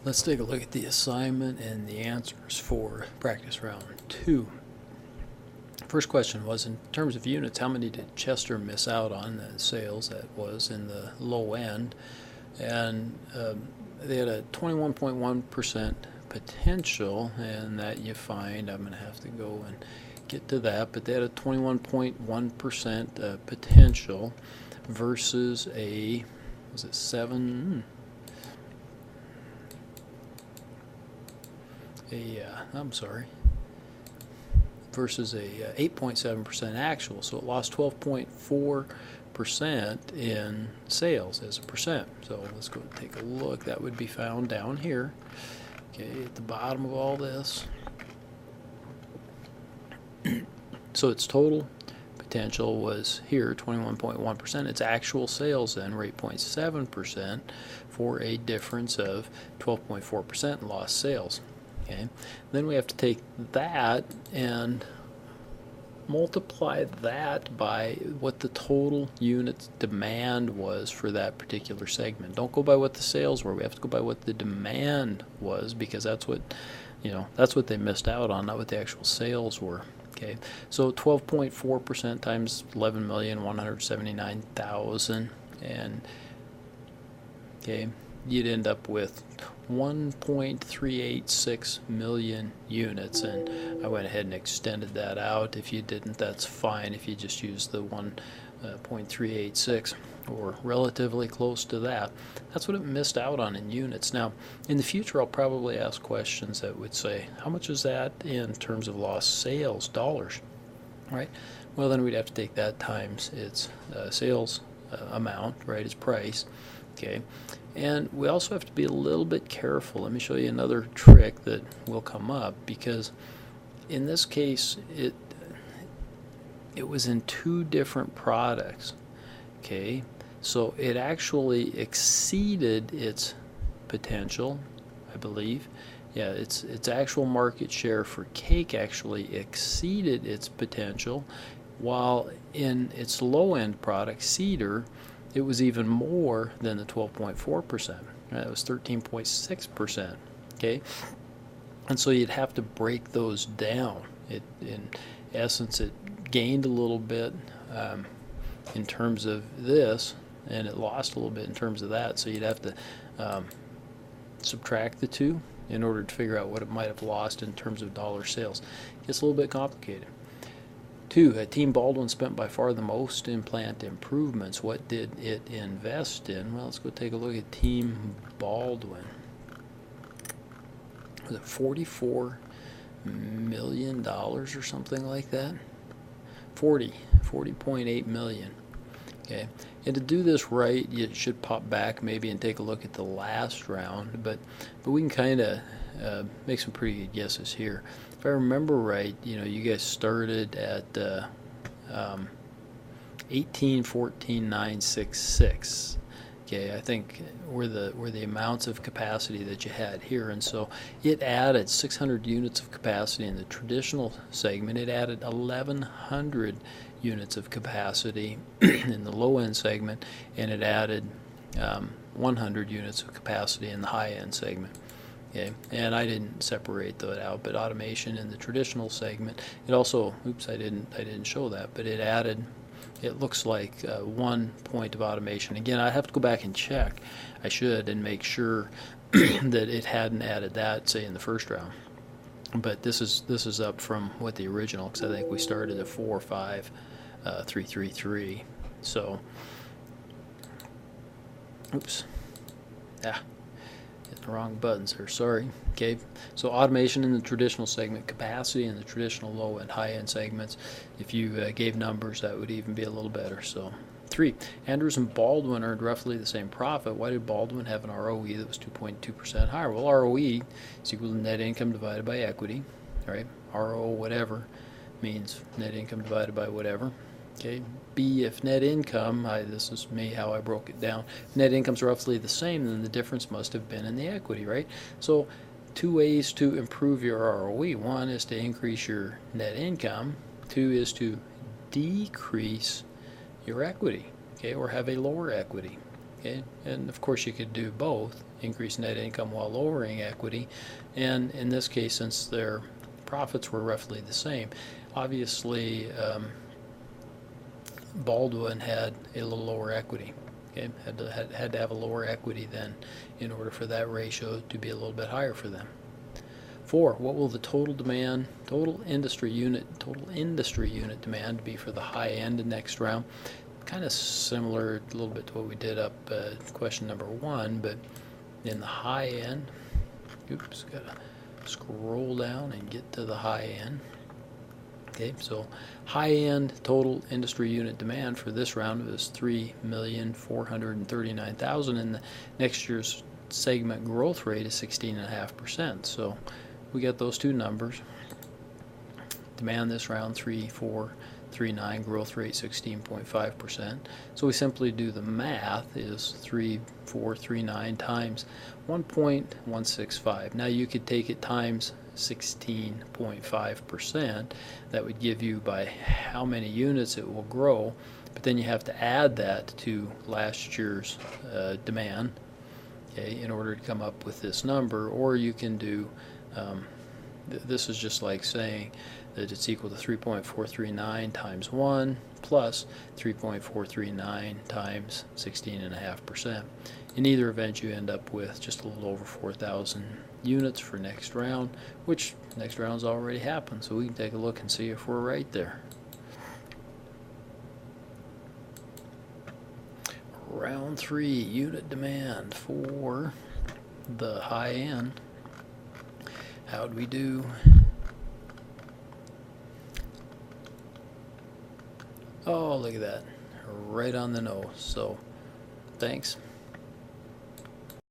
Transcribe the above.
Let's take a look at the assignment and the answers for practice round 2. First question was, in terms of units, how many did Chester miss out on the sales? That was in the low end. And they had a 21.1% potential, and that you find, I'm going to have to go and get to that, but they had a 21.1% potential versus a, was it 7? Versus a 8.7% actual, so it lost 12.4% in sales as a percent. So let's go take a look. That would be found down here, okay, at the bottom of all this. So its total potential was here 21.1%. Its actual sales then were 8.7% for a difference of 12.4% lost sales. Okay, then we have to take that and multiply that by what the total units demand was for that particular segment. Don't go by what the sales were. We have to go by what the demand was, because that's what, that's what they missed out on, not what the actual sales were. Okay, so 12.4% times 11,179,000, and okay, you'd end up with 1.386 million units, and I went ahead and extended that out. If you didn't, that's fine. If you just use the 1.386 or relatively close to that, that's what it missed out on in units. Now, in the future, I'll probably ask questions that would say, how much is that in terms of lost sales, dollars, right? Well, then we'd have to take that times its sales amount, right, its price, okay? And we also have to be a little bit careful. Let me show you another trick that will come up, because in this case it was in two different products. Okay, so it actually exceeded its potential, I believe. Yeah, its actual market share for cake actually exceeded its potential, while in its low-end product, cedar, it was even more than the 12.4%. Right? It was 13.6%. Okay, and so you'd have to break those down. In essence, it gained a little bit in terms of this, and it lost a little bit in terms of that. So you'd have to subtract the two in order to figure out what it might have lost in terms of dollar sales. It gets a little bit complicated. 2, Team Baldwin spent by far the most in plant improvements. What did it invest in? Well, let's go take a look at Team Baldwin. Was it $44 million or something like that? 40.8 million. Okay, and to do this right, you should pop back maybe and take a look at the last round, but we can kind of make some pretty good guesses here. If I remember right, you guys started at 1814,966. Okay, I think were the amounts of capacity that you had here, and so it added 600 units of capacity in the traditional segment. It added 1,100 units of capacity in the low-end segment, and it added 100 units of capacity in the high-end segment. Okay, and I didn't separate that out, but automation in the traditional segment, it also, oops, I didn't show that, but it added, it looks like 1 point of automation. Again, I have to go back and check. I should, and make sure that it hadn't added that, say, in the first round. But this is up from what the original, because I think we started at 45333. So, oops, hit the wrong buttons here, sorry. Okay, so automation in the traditional segment, capacity in the traditional low and high end segments. If you gave numbers, that would even be a little better. So 3, Andrews and Baldwin earned roughly the same profit. Why did Baldwin have an ROE that was 2.2% higher? Well, ROE is equal to net income divided by equity, right? RO whatever means net income divided by whatever. Okay, B, if net income, this is me how I broke it down, if net income's roughly the same, then the difference must have been in the equity, right? So 2 ways to improve your ROE. 1 is to increase your net income. 2 is to decrease your equity, okay, or have a lower equity. Okay, and of course you could do both, increase net income while lowering equity. And in this case, since their profits were roughly the same, obviously Baldwin had a little lower equity. Okay, had to have a lower equity then in order for that ratio to be a little bit higher for them. 4, what will the total industry unit demand be for the high end in next round? Kind of similar a little bit to what we did up question number 1, but in the high end, oops, gotta scroll down and get to the high end. Okay, so high-end total industry unit demand for this round was 3,439,000, and the next year's segment growth rate is 16.5%. So we got those two numbers. Demand this round 3,439, growth rate 16.5%. So we simply do the math is 3,439 times 1.165. Now you could take it times 16.5%. That would give you by how many units it will grow, but then you have to add that to last year's demand, okay, in order to come up with this number. Or you can do this is just like saying that it's equal to 3.439 times 1 plus 3.439 times 16.5%. In either event, you end up with just a little over 4,000 units for next round, which next round's already happened, so we can take a look and see if we're right there. Round 3, unit demand for the high end. How'd we do? Oh, look at that. Right on the nose. So, thanks.